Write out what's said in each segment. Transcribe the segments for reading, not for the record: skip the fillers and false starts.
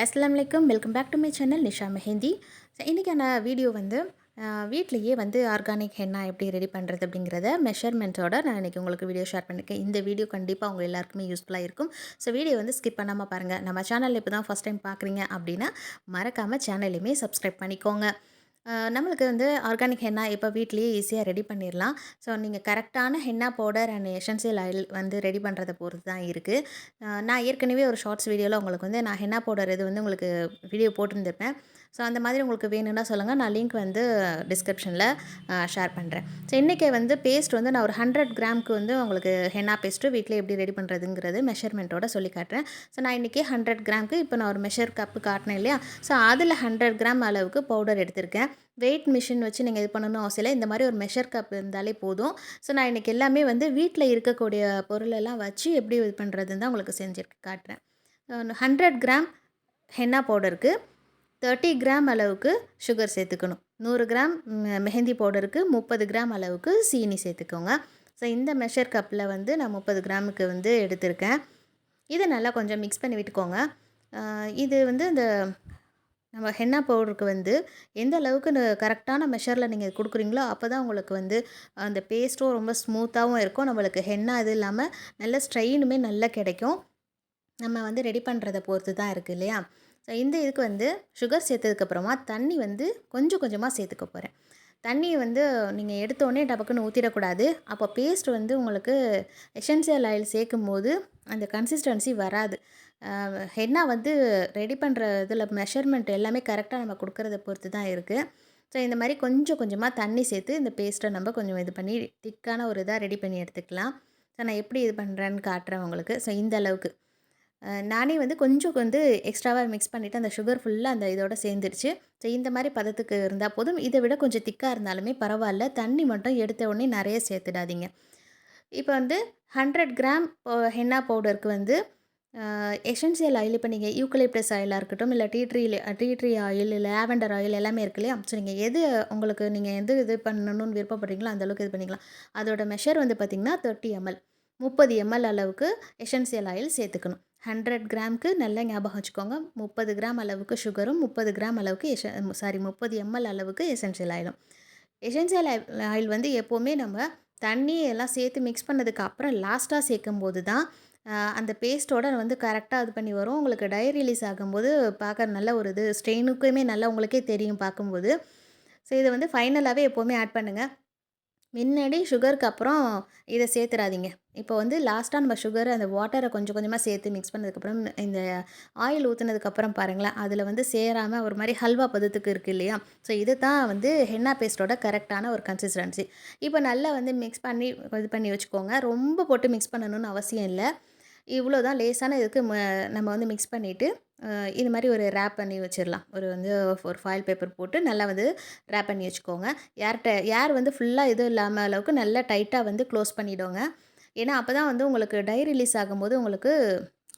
அஸ்ஸலாமு அலைக்கும். Welcome back to my channel Nisha mehndi. இன்றைக்கான வீடியோ வந்து வீட்லேயே வந்து ஆர்கானிக் ஹென்னா எப்படி ரெடி பண்ணுறது அப்படிங்கிறத மெஷர்மெண்ட்ஸோட நான் இன்றைக்கி உங்களுக்கு வீடியோ ஷேர் பண்ணியிருக்கேன். இந்த வீடியோ கண்டிப்பாக உங்கள் எல்லாருக்குமே யூஸ்ஃபுல்லாக இருக்கும். ஸோ வீடியோ வந்து ஸ்கிப் பண்ணாமல் பாருங்கள். நம்ம சேனலில் இப்போ தான் ஃபஸ்ட் டைம் பார்க்குறீங்க அப்படின்னா மறக்காமல் சேனலையுமே சப்ஸ்கிரைப் பண்ணிக்கோங்க. நம்மளுக்கு வந்து ஆர்கானிக் ஹென்னா இப்போ வீட்லேயே ஈஸியாக ரெடி பண்ணிடலாம். ஸோ நீங்கள் கரெக்டான henna powder and essential oil வந்து ரெடி பண்ணுறத பொறுத்து தான் இருக்குது. நான் ஏற்கனவே ஒரு ஷார்ட்ஸ் வீடியோவில் உங்களுக்கு வந்து நான் ஹென்னா பவுடர் இது வந்து உங்களுக்கு வீடியோ போட்டிருந்திருப்பேன். ஸோ அந்த மாதிரி உங்களுக்கு வேணும்னா சொல்லுங்கள், நான் லிங்க் வந்து டிஸ்கிரிப்ஷனில் ஷேர் பண்ணுறேன். ஸோ இன்றைக்கி வந்து பேஸ்ட் வந்து நான் ஒரு 100 கிராமுக்கு வந்து உங்களுக்கு ஹென்னா பேஸ்ட்டு வீட்டில் எப்படி ரெடி பண்ணுறதுங்கிறது மெஷர்மெண்ட்டோட சொல்லி காட்டுறேன். ஸோ நான் இன்றைக்கி 100 கிராமுக்கு இப்போ நான் ஒரு மெஷர் கப்பு காட்டினேன் இல்லையா? ஸோ அதில் 100 கிராம் அளவுக்கு பவுடர் எடுத்திருக்கேன். வெயிட் மிஷின் வச்சு நீங்கள் இது பண்ணணும் அவசியம் இல்லை. இந்த மாதிரி ஒரு மெஷர் கப் இருந்தாலே போதும். ஸோ நான் இன்றைக்கி எல்லாமே வந்து வீட்டில் இருக்கக்கூடிய பொருளெல்லாம் வச்சு எப்படி இது பண்ணுறதுன்னு தான் உங்களுக்கு செஞ்சு காட்டுறேன். 100 கிராம் ஹென்னா பவுடருக்கு 30 கிராம் அளவுக்கு சுகர் சேர்த்துக்கணும். 100 கிராம் மெஹந்தி பவுடருக்கு 30 கிராம் அளவுக்கு சீனி சேர்த்துக்கோங்க. ஸோ இந்த மெஷர் கப்பில் வந்து நான் 30 கிராமுக்கு வந்து எடுத்திருக்கேன். இதை நல்லா கொஞ்சம் மிக்ஸ் பண்ணி விட்டுக்கோங்க. இது வந்து இந்த நம்ம ஹென்னா பவுடருக்கு வந்து எந்த அளவுக்கு கரெக்டான மெஷரில் நீங்கள் கொடுக்குறீங்களோ அப்போ தான் உங்களுக்கு வந்து அந்த பேஸ்ட்டும் ரொம்ப ஸ்மூத்தாகவும் இருக்கும். நம்மளுக்கு ஹென்னா இது இல்லாமல் நல்ல ஸ்ட்ரெயினுமே நல்லா கிடைக்கும். நம்ம வந்து ரெடி பண்ணுறத பொறுத்து தான் இருக்குது இல்லையா? ஸோ இந்த இதுக்கு வந்து சுகர் சேர்த்ததுக்கப்புறமா தண்ணி வந்து கொஞ்சம் கொஞ்சமாக சேர்த்துக்க போகிறேன். தண்ணியை வந்து நீங்கள் எடுத்தோடனே டபக்குன்னு ஊற்றிடக்கூடாது. அப்போ பேஸ்ட் வந்து உங்களுக்கு எசென்சியல் ஆயில் சேர்க்கும்போது அந்த கன்சிஸ்டன்சி வராது. ஹென்னா வந்து ரெடி பண்ணுற இதில் மெஷர்மெண்ட் எல்லாமே கரெக்டாக நம்ம கொடுக்குறத பொறுத்து தான் இருக்குது. ஸோ இந்த மாதிரி கொஞ்சம் கொஞ்சமாக தண்ணி சேர்த்து இந்த பேஸ்ட்டை நம்ம கொஞ்சம் இது பண்ணி திக்கான ஒரு இதாக ரெடி பண்ணி எடுத்துக்கலாம். ஸோ நான் எப்படி இது பண்ணுறேன்னு காட்டுறேன் உங்களுக்கு. ஸோ இந்த அளவுக்கு நானே வந்து கொஞ்சம் வந்து எக்ஸ்ட்ராவாக மிக்ஸ் பண்ணிவிட்டு அந்த சுகர் ஃபுல்லாக அந்த இதோட சேர்ந்துருச்சு. ஸோ இந்த மாதிரி பதத்துக்கு இருந்தால் போதும். இதை விட கொஞ்சம் திக்காக இருந்தாலுமே பரவாயில்ல. தண்ணி மட்டும் எடுத்த உடனே நிறைய சேர்த்துடாதீங்க. இப்போ வந்து 100 கிராம் ஹென்னா பவுடருக்கு வந்து எசென்சியல் ஆயில், இப்போ நீங்கள் யூக்கலிப்டஸ் ஆயிலாக இருக்கட்டும், இல்லை tea tree oil, lavender oil எல்லாமே இருக்கு இல்லையா? ஸோ நீங்கள் எது உங்களுக்கு நீங்கள் எது இது பண்ணணும்னு விருப்பப்படுறீங்களோ அந்தளவுக்கு இது பண்ணிக்கலாம். அதோட மெஷர் வந்து பார்த்திங்கன்னா 30 ml 30 ml அளவுக்கு எசென்சியல் ஆயில் சேர்த்துக்கணும். 100 கிராமுக்கு நல்லா ஞாபகம் வச்சுக்கோங்க. 30 கிராம் அளவுக்கு சுகரும், 30 கிராம் அளவுக்கு 30 ml அளவுக்கு எசென்சியல் ஆயிலும். எசென்சியல் ஆயில் வந்து எப்போவுமே நம்ம தண்ணி எல்லாம் சேர்த்து மிக்ஸ் பண்ணதுக்கு அப்புறம் லாஸ்ட்டாக சேர்க்கும்போது தான் அந்த பேஸ்ட்டோட வந்து கரெக்டாக இது பண்ணி வரும். உங்களுக்கு டை ரிலீஸ் ஆகும்போது பார்க்க நல்ல ஒரு இது ஸ்ட்ரெயினுக்குமே நல்லா உங்களுக்கே தெரியும் பார்க்கும்போது. ஸோ இதை வந்து ஃபைனலாகவே எப்போவுமே ஆட் பண்ணுங்கள். முன்னாடி சுகருக்கு அப்புறம் இதை சேர்த்துறாதீங்க. இப்போ வந்து லாஸ்ட்டாக நம்ம சுகர் அந்த வாட்டரை கொஞ்சம் கொஞ்சமாக சேர்த்து மிக்ஸ் பண்ணதுக்கப்புறம் இந்த ஆயில் ஊற்றுனதுக்கப்புறம் பாருங்களேன், அதில் வந்து சேராமல் ஒரு மாதிரி ஹல்வா பதத்துக்கு இருக்குது இல்லையா? ஸோ இது தான் வந்து ஹென்னா பேஸ்ட்டோட கரெக்டான ஒரு கன்சிஸ்டன்சி. இப்போ நல்லா வந்து மிக்ஸ் பண்ணி இது பண்ணி வச்சுக்கோங்க. ரொம்ப போட்டு மிக்ஸ் பண்ணணும்னு அவசியம் இல்லை. இவ்வளோ தான் லேசான இதுக்கு நம்ம வந்து மிக்ஸ் பண்ணிவிட்டு இது மாதிரி ஒரு ரேப் பண்ணி வச்சிடலாம். ஒரு ஃபாயில் பேப்பர் போட்டு நல்லா வந்து ரேப் பண்ணி வச்சுக்கோங்க. ஏர் வந்து ஃபுல்லாக இது இல்லாமல் அளவுக்கு நல்லா டைட்டாக வந்து க்ளோஸ் பண்ணிவிடுங்க. ஏன்னா அப்போ தான் வந்து உங்களுக்கு டை ரிலீஸ் ஆகும்போது உங்களுக்கு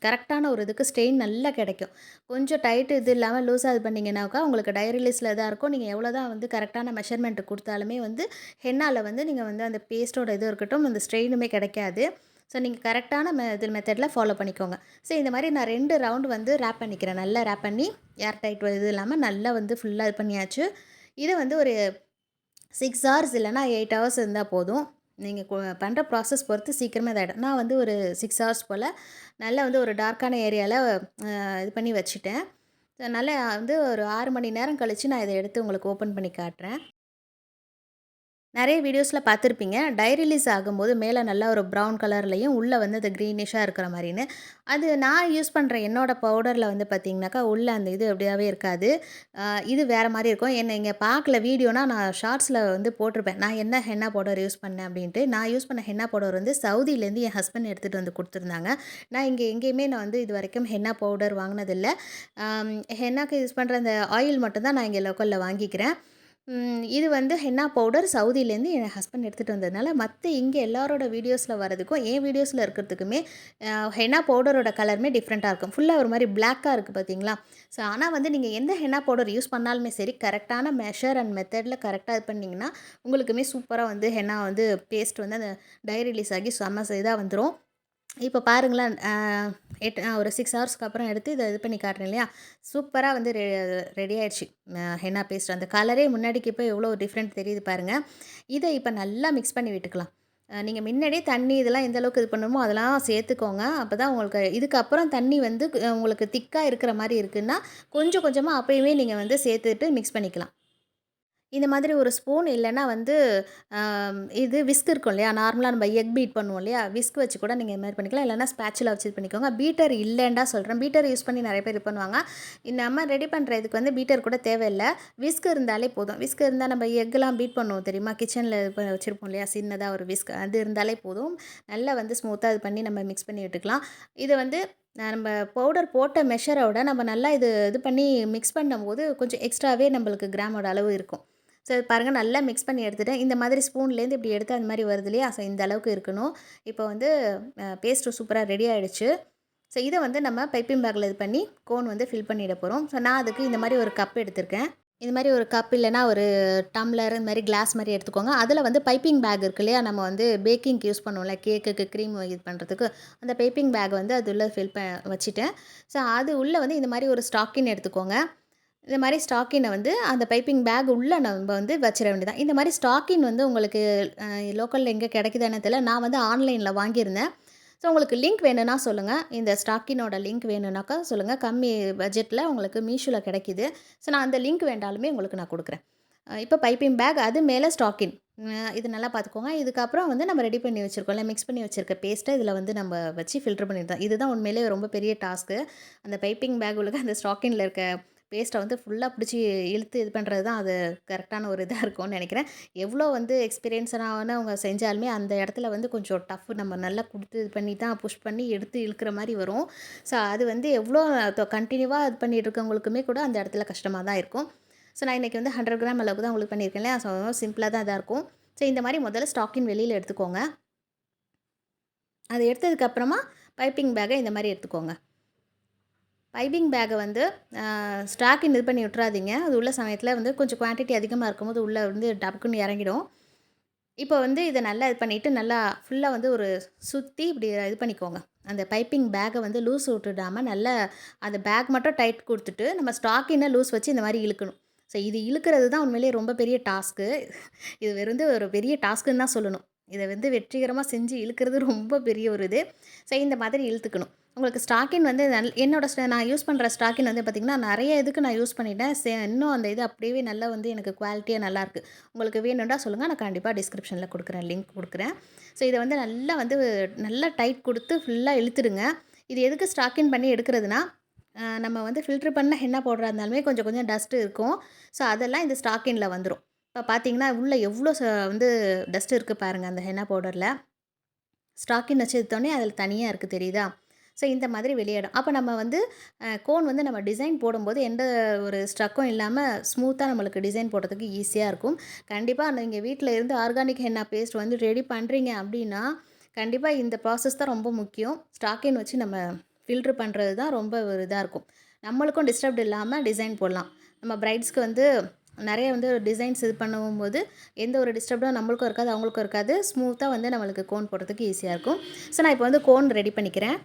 கரெக்டான ஒரு இதுக்கு ஸ்ட்ரெயின் நல்லா கிடைக்கும். கொஞ்சம் டைட்டு இது இல்லாமல் லூஸாக இது பண்ணிங்கனாக்கா உங்களுக்கு டை ரிலீஸில் இதாக இருக்கும். நீங்கள் எவ்வளோ தான் வந்து கரெக்டான மெஷர்மெண்ட்டு கொடுத்தாலுமே வந்து ஹென்னாவில் வந்து நீங்கள் வந்து அந்த பேஸ்ட்டோட இது இருக்கட்டும், அந்த ஸ்ட்ரெயினுமே கிடைக்காது. ஸோ நீங்கள் கரெக்டான மெத்தடில் ஃபாலோ பண்ணிக்கோங்க. ஸோ இந்த மாதிரி நான் 2 ரவுண்டு வந்து ரேப் பண்ணிக்கிறேன். நல்லா ரேப் பண்ணி ஏர் டைட் இது இல்லாமல் நல்லா வந்து ஃபுல்லாக இது பண்ணியாச்சு. இதை வந்து ஒரு 6 ஹவர்ஸ் இல்லைனா 8 ஹவர்ஸ் இருந்தால் போதும். நீங்கள் பண்ணுற ப்ராசஸ் பொறுத்து சீக்கிரமாக இதாகிடும். நான் வந்து ஒரு 6 ஹவர்ஸ் போல் நல்லா வந்து ஒரு டார்க்கான ஏரியாவில் இது பண்ணி வச்சுட்டேன். நல்லா வந்து ஒரு 6 மணி நேரம் கழித்து நான் இதை எடுத்து உங்களுக்கு ஓப்பன் பண்ணி காட்டுறேன். நிறைய வீடியோஸில் பார்த்துருப்பீங்க. டை ரிலீஸ் ஆகும்போது மேலே நல்லா ஒரு ப்ரௌன் கலர்லேயும் உள்ளே வந்து அது க்ரீனிஷாக இருக்கிற மாதிரின்னு. அது நான் யூஸ் பண்ணுற என்னோடய பவுடரில் வந்து பார்த்திங்கனாக்கா உள்ளே அந்த இது அப்படியாவே இருக்காது. இது வேறு மாதிரி இருக்கும். என்ன இங்கே பார்க்கல வீடியோனா நான் ஷார்ட்ஸில் வந்து போட்டிருப்பேன். நான் என்ன ஹென்னா பவுடர் யூஸ் பண்ணேன் அப்படின்ட்டு. நான் யூஸ் பண்ண ஹென்னா பவுடர் வந்து சவுதியிலேருந்து என் ஹஸ்பண்ட் எடுத்துகிட்டு வந்து கொடுத்துருந்தாங்க. நான் இங்கே எங்கேயுமே நான் வந்து இது வரைக்கும் ஹென்னா பவுடர் வாங்கினதில்ல. ஹென்னாக்கு யூஸ் பண்ணுற அந்த ஆயில் மட்டும்தான் நான் இங்கே லோக்கலில் வாங்கிக்கிறேன். இது வந்து ஹென்னா பவுடர் சவுதியிலேருந்து என் ஹஸ்பண்ட் எடுத்துகிட்டு வந்ததுனால மற்ற இங்கே எல்லாரோட வீடியோஸில் வரதுக்கும் என் வீடியோஸில் இருக்கிறதுக்குமே ஹென்னா பவுடரோட கலருமே டிஃப்ரெண்ட்டாக இருக்கும். ஃபுல்லாக ஒரு மாதிரி பிளாக்காக இருக்குது பார்த்தீங்களா? ஸோ ஆனால் வந்து நீங்கள் எந்த ஹென்னா பவுடர் யூஸ் பண்ணாலுமே சரி கரெக்டான மெஷர் அண்ட் மெத்தடில் கரெக்டாக இது பண்ணிங்கன்னா உங்களுக்குமே சூப்பராக வந்து ஹென்னா வந்து பேஸ்ட் வந்து அந்த டை ரிலீஸ் ஆகி செம்ம இதாக வந்துடும். இப்போ பாருங்களேன், ஒரு 6 ஹவர்ஸ்க்கு அப்புறம் எடுத்து இத இது பண்ணி காட்டுறேன் இல்லையா? சூப்பரா வந்து ரெடி ஆயிடுச்சு. Henna paste. அந்த கலரே முன்னாடிக்கு இப்போ எவ்வளோ டிஃப்ரெண்ட் தெரியுது பாருங்க. இத இப்ப நல்லா மிக்ஸ் பண்ணி விட்டுக்கலாம். நீங்க முன்னாடியே தண்ணி இதெல்லாம் எந்த அளவுக்கு இது பண்ணணுமோ அதெல்லாம் சேர்த்துக்கோங்க. அப்பதான் உங்களுக்கு இதுக்கப்புறம் தண்ணி வந்து உங்களுக்கு திக்கா இருக்கிற மாரி இருக்குன்னா, கொஞ்சம் கொஞ்சமா அப்பயுமே நீங்க வந்து சேர்த்துட்டு மிக்ஸ் பண்ணிக்கலாம். இந்த மாதிரி ஒரு ஸ்பூன் இல்லன்னா வந்து இது விஸ்க் இருக்கும் இல்லையா? நார்மலா நம்ம எக் பீட் பண்ணுவோம் இல்லையா? விஸ்க் வச்சு கூட நீங்க இது மாரி பண்ணிக்கலாம். இல்லன்னா ஸ்பேச்சுலா வச்சு இது பண்ணிக்கோங்க. பீட்டர் இல்லேன்டா சொல்றேன். பீட்டர் யூஸ் பண்ணி நெறைய பேர் இது பண்ணுவாங்க. நம்ம ரெடி பண்ற இதுக்கு வந்து பீட்டர் கூட தேவையில்ல. விஸ்க் இருந்தாலே போதும். விஸ்க் இருந்தா நம்ம எக்லாம் பீட் பண்ணுவோம் தெரியுமா? கிச்சன்ல வச்சிருப்போம் இல்லையா? சின்னதா ஒரு விஸ்க் அது இருந்தாலே போதும். நல்லா வந்து ஸ்மூத்தா இது பண்ணி நம்ம மிக்ஸ் பண்ணி விட்டுக்கலாம். இது வந்து நம்ம பவுடர் போட்ட மெஷரோட நம்ம நல்லா இது பண்ணி மிக்ஸ் பண்ணும்போது கொஞ்சம் எக்ஸ்ட்ராவே நம்மளுக்கு கிராமோட அளவு இருக்கும். ஸோ இது பாருங்கள் நல்லா மிக்ஸ் பண்ணி எடுத்துட்டேன். இந்த மாதிரி ஸ்பூன்லேருந்து இப்படி எடுத்து அந்த மாதிரி வருது இல்லையா? ஸோ இந்த அளவுக்கு இருக்கணும். இப்போ வந்து பேஸ்ட்டு சூப்பராக ரெடி ஆகிடுச்சு. ஸோ இதை வந்து நம்ம பைப்பிங் பேக்கில் இது பண்ணி கோன் வந்து ஃபில் பண்ணிட போகிறோம். ஸோ நான் அதுக்கு இந்த மாதிரி ஒரு கப் எடுத்திருக்கேன். இது மாதிரி ஒரு கப் இல்லைனா ஒரு டம்ளர் இந்த மாதிரி கிளாஸ் மாதிரி எடுத்துக்கோங்க. அதில் வந்து பைப்பிங் பேக் இருக்கு இல்லையா? நம்ம வந்து பேக்கிங்க்கு யூஸ் பண்ணுவோம்ல, கேக்குக்கு க்ரீம் இது பண்ணுறதுக்கு அந்த பைப்பிங் பேக் வந்து அது உள்ளே ஃபில் வச்சுட்டேன். ஸோ அது உள்ளே வந்து இந்த மாதிரி ஒரு ஸ்டாக்கின் எடுத்துக்கோங்க. இந்த மாதிரி ஸ்டாக்கினை வந்து அந்த பைப்பிங் பேக் உள்ளே நம்ம வந்து வச்சிட வேண்டியதான். இந்த மாதிரி ஸ்டாக்கின் வந்து உங்களுக்கு லோக்கலில் எங்கே கிடைக்குதானே தெரியல. நான் வந்து ஆன்லைனில் வாங்கியிருந்தேன். ஸோ உங்களுக்கு லிங்க் வேணும்னா சொல்லுங்கள். இந்த ஸ்டாக்கினோட லிங்க் வேணும்னாக்கா சொல்லுங்கள். கம்மி பட்ஜெட்டில் உங்களுக்கு மீஷோவில் கிடைக்கிது. ஸோ நான் அந்த லிங்க் வேண்டாலுமே உங்களுக்கு நான் கொடுக்குறேன். இப்போ பைப்பிங் பேக் அது மேலே ஸ்டாக்கின் இது நல்லா பார்த்துக்கோங்க. இதுக்கப்புறம் வந்து நம்ம ரெடி பண்ணி வச்சுருக்கோம்ல, மிக்ஸ் பண்ணி வச்சுருக்க பேஸ்ட்டை இதில் வந்து நம்ம வச்சு ஃபில்டர் பண்ணிட்டோம். இதுதான் உண்மையிலேயே ரொம்ப பெரிய டாஸ்க்கு. அந்த பைப்பிங் பேக் உள்ள அந்த ஸ்டாக்கின்ல இருக்க பேஸ்ட்டை வந்து ஃபுல்லாக பிடிச்சி இழுத்து இது பண்ணுறது தான் அது கரெக்டான ஒரு இதாக இருக்கும்னு நினைக்கிறேன். எவ்வளோ வந்து எக்ஸ்பீரியன்ஸானவங்க செஞ்சாலுமே அந்த இடத்துல வந்து கொஞ்சம் டஃப் நம்ம நல்லா கொடுத்து இது பண்ணி தான் புஷ் பண்ணி எடுத்து இழுக்கிற மாதிரி வரும். ஸோ அது வந்து எவ்வளோ கண்டினியூவாக இது பண்ணிட்டு இருக்கவங்களுக்குமே கூட அந்த இடத்துல கஷ்டமாக தான் இருக்கும். ஸோ நான் இன்றைக்கி வந்து 100 கிராம் அளவுக்கு தான் உங்களுக்கு பண்ணியிருக்கேன் இல்லையா? ஸோ சிம்பிளாக தான் இதாக இருக்கும். ஸோ இந்த மாதிரி முதல்ல ஸ்டாக்கின் வெளியில் எடுத்துக்கோங்க. அதை எடுத்ததுக்கப்புறமா பைப்பிங் பேக்கை இந்த மாதிரி எடுத்துக்கோங்க. பைப்பிங் பேக்கை வந்து ஸ்டாக்கின் இது பண்ணி விட்றாதீங்க. அது உள்ள சமயத்தில் வந்து கொஞ்சம் குவான்டிட்டி அதிகமாக இருக்கும்போது உள்ளே வந்து டபக்குன்னு இறங்கிடும். இப்போ வந்து இதை நல்லா இது பண்ணிவிட்டு நல்லா ஃபுல்லாக வந்து ஒரு சுற்றி இப்படி இது பண்ணிக்கோங்க. அந்த பைப்பிங் பேக்கை வந்து லூஸ் விட்டுடாமல் நல்லா அந்த பேக் மட்டும் டைட் கொடுத்துட்டு நம்ம ஸ்டாக்கினை லூஸ் வச்சு இந்த மாதிரி இழுக்கணும். ஸோ இது இழுக்கிறது தான் உண்மையிலேயே ரொம்ப பெரிய டாஸ்க்கு. இது வந்து ஒரு பெரிய டாஸ்க்குன்னு தான் சொல்லணும். இதை வந்து வெற்றிகரமாக செஞ்சு இழுக்கிறது ரொம்ப பெரிய ஒரு இது. ஸோ இந்த மாதிரி இழுத்துக்கணும். உங்களுக்கு ஸ்டாக்கின் வந்து என்னோட நான் யூஸ் பண்ணுற ஸ்டாக்கின் வந்து பார்த்திங்கன்னா நிறைய இதுக்கு நான் யூஸ் பண்ணிட்டேன். இன்னும் அந்த இது அப்படியே நல்லா வந்து எனக்கு குவாலிட்டியாக நல்லாயிருக்கு. உங்களுக்கு வேணும்னா சொல்லுங்கள். நான் கண்டிப்பாக டிஸ்கிரிப்ஷனில் கொடுக்குறேன், லிங்க் கொடுக்குறேன். ஸோ இதை வந்து நல்லா டைட் கொடுத்து ஃபுல்லாக இழுத்துடுங்க. இது எதுக்கு ஸ்டாக்கின் பண்ணி எடுக்கிறதுனா, நம்ம வந்து ஃபில்ட்ரு பண்ண ஹென்னா பவுடராக இருந்தாலுமே கொஞ்சம் கொஞ்சம் டஸ்ட்டு இருக்கும். ஸோ அதெல்லாம் இந்த ஸ்டாக்கினில் வந்துடும். இப்போ பார்த்தீங்கன்னா உள்ளே எவ்வளோ வந்து டஸ்ட் இருக்குது பாருங்கள் அந்த ஹென்னா பவுடரில். ஸ்டாக்கின் வச்சு எடுத்தோடனே அதில் தனியாக இருக்குது தெரியுதா? ஸோ இந்த மாதிரி வெளியிடும். அப்போ நம்ம வந்து கோன் வந்து நம்ம டிசைன் போடும்போது எந்த ஒரு ஸ்ட்ரக்கும் இல்லாமல் ஸ்மூத்தாக நம்மளுக்கு டிசைன் போடுறதுக்கு ஈஸியாக இருக்கும். கண்டிப்பாக நீங்கள் வீட்டில் இருந்து ஆர்கானிக் ஹென்னா பேஸ்ட் வந்து ரெடி பண்ணுறீங்க அப்படின்னா, கண்டிப்பாக இந்த ப்ராசஸ் தான் ரொம்ப முக்கியம். ஸ்டாக்கின் வச்சு நம்ம ஃபில்ட்ரு பண்ணுறது தான் ரொம்ப ஒரு இதாக இருக்கும். நம்மளுக்கும் டிஸ்டர்ப்ட் இல்லாமல் டிசைன் போடலாம். நம்ம பிரைட்ஸ்க்கு வந்து நிறைய வந்து டிசைன்ஸ் இது பண்ணும்போது எந்த ஒரு டிஸ்டர்பும் நம்மளுக்கும் இருக்காது, அவங்களுக்கும் இருக்காது. ஸ்மூத்தாக வந்து நம்மளுக்கு கோன் போடுறதுக்கு ஈஸியாக இருக்கும். ஸோ நான் இப்போ வந்து கோன் ரெடி பண்ணிக்கிறேன்.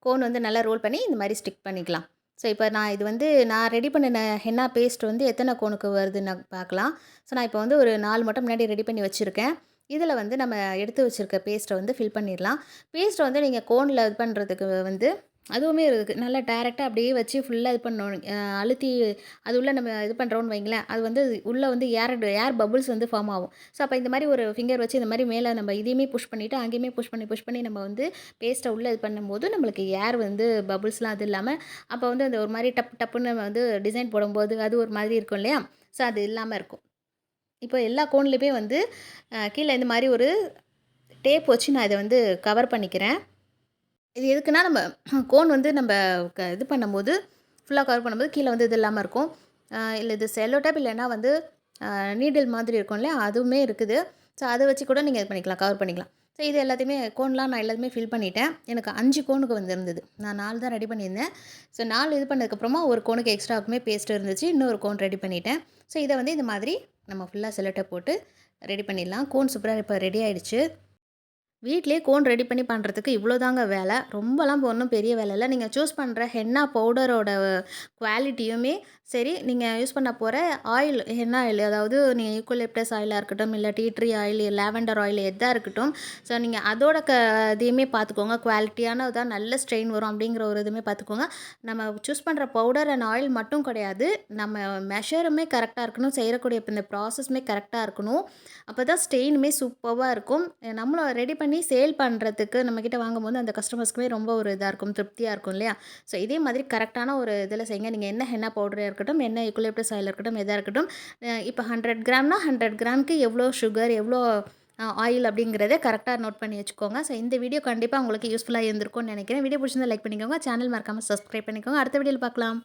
கோன் வந்து நல்லா ரோல் பண்ணி இந்த மாதிரி ஸ்டிக் பண்ணிக்கலாம். ஸோ இப்போ நான் ரெடி பண்ணின ஹென்னா பேஸ்ட் வந்து எத்தனை கோனுக்கு வருதுன்னு பார்க்கலாம். ஸோ நான் இப்போ வந்து ஒரு 4 மட்டும் முன்னாடி ரெடி பண்ணி வச்சுருக்கேன். இதில் வந்து நம்ம எடுத்து வச்சுருக்க பேஸ்ட்டை வந்து ஃபில் பண்ணிடலாம். பேஸ்ட்டை வந்து நீங்கள் கோனில் இது பண்ணுறதுக்கு வந்து அதுவுமே இருக்குது. நல்லா டைரெக்டாக அப்படியே வச்சு ஃபுல்லாக இது பண்ணணும். அழுத்தி அது உள்ளே நம்ம இது பண்ணுறோன்னு வைங்களேன், அது வந்து உள்ளே வந்து ஏர் பபுள்ஸ் வந்து ஃபார்ம் ஆகும். ஸோ அப்போ இந்த மாதிரி ஒரு ஃபிங்கர் வச்சு இந்த மாதிரி மேலே நம்ம இதையுமே புஷ் பண்ணிவிட்டு அங்கேயுமே புஷ் பண்ணி நம்ம வந்து பேஸ்ட்டை உள்ளே இது பண்ணும்போது நம்மளுக்கு ஏர் வந்து பபுள்ஸ்லாம் அது இல்லாமல் அப்போ வந்து அந்த ஒரு மாதிரி டப்புன்னு நம்ம வந்து டிசைன் போடும்போது அது ஒரு மாதிரி இருக்கும் இல்லையா? ஸோ அது இல்லாமல் இருக்கும். இப்போ எல்லா கோன்லேயுமே வந்து கீழே இந்த மாதிரி ஒரு டேப் வச்சு நான் இதை வந்து கவர் பண்ணிக்கிறேன். இது எதுக்குன்னா நம்ம கோன் வந்து நம்ம இது பண்ணும்போது ஃபுல்லாக கவர் பண்ணும்போது கீழே வந்து இது இல்லாமல் இருக்கும். இல்லை இது செல்லோ டேப் இல்லைன்னா வந்து நீடில் மாதிரி இருக்கும் இல்லையா? அதுவுமே இருக்குது. ஸோ அதை வச்சு கூட நீங்கள் இது பண்ணிக்கலாம், கவர் பண்ணிக்கலாம். ஸோ இது எல்லாத்தையுமே கோன்லாம் நான் எல்லாத்தையுமே ஃபில் பண்ணிட்டேன். எனக்கு 5 கோனுக்கு வந்துருந்தது. நான் 4 தான் ரெடி பண்ணியிருந்தேன். ஸோ 4 இது பண்ணதுக்கப்புறமா ஒரு கோனுக்கு எக்ஸ்ட்ராவுக்குமே பேஸ்ட் இருந்துச்சு. இன்னொரு கோன் ரெடி பண்ணிட்டேன். ஸோ இதை வந்து இந்த மாதிரி நம்ம ஃபுல்லாக செல்லோ டேப் போட்டு ரெடி பண்ணிடலாம். கோன் சூப்பராக இப்போ ரெடி ஆகிடுச்சு. வீட்லயே கோன் ரெடி பண்ணி பண்ணுறதுக்கு இவ்வளோதாங்க வேலை. ரொம்பலாம் ஒண்ணும் பெரிய வேலை இல்ல. நீங்க சூஸ் பண்ற ஹென்னா பவுடரோட குவாலிட்டியுமே சரி, நீங்க யூஸ் பண்ண போற ஆயில் ஹென்னா ஆயில் அதாவது நீங்க யூக்கலிப்டஸ் ஆயிலா இருக்கட்டும், இல்ல tea tree oil, lavender oil எதா இருக்கட்டும். ஸோ நீங்க அதோட இதையுமே பார்த்துக்கோங்க. குவாலிட்டியானதா நல்ல ஸ்ட்ரெயின் வரும் அப்படிங்கிற ஒரு இதுவுமே பார்த்துக்கோங்க. நம்ம சூஸ் பண்ற பவுடர் அண்ட் ஆயில் மட்டும் கிடையாது. நம்ம மெஷருமே கரெக்ட்டா இருக்கணும். செய்யக்கூடிய இந்த ப்ராசஸுமே கரெக்ட்டா இருக்கணும். அப்பதான் ஸ்டெயினுமே சூப்பர்வா இருக்கும். நம்மளும் ரெடி பண்ணி சேல் பண்ணுறதுக்கு நம்மக்கிட்ட வாங்கும்போது அந்த கஸ்டமர்ஸ்க்குமே ரொம்ப ஒரு இதா இருக்கும், திருப்தியா இருக்கும் இல்லையா? ஸோ இதே மாதிரி கரெக்டான ஒரு இதில செய்யுங்க. நீங்க என்ன ஹென்னா பவுடரா இருக்கட்டும், என்ன யூக்கலிப்டஸ் ஆயிலா இருக்கட்டும், எதா இருக்கட்டும். இப்போ 100 கிராம்னா 100 கிராமுக்கு எவ்வளோ சுகர், எவ்வளோ ஆயில் அப்படிங்கிறத கரெக்ட்டா நோட் பண்ணி வச்சுக்கோங்க. ஸோ இந்த வீடியோ கண்டிப்பா உங்களுக்கு யூஸ்ஃபுல்லா இருந்திருக்கும்னு நினைக்கிறேன். வீடியோ பிடிச்சிருந்தா லைக் பண்ணிக்கோங்க. சேனல் மறக்காம சப்ஸ்கிரைப் பண்ணிக்கோங்க. அடுத்த வீடியோல பார்க்கலாம்.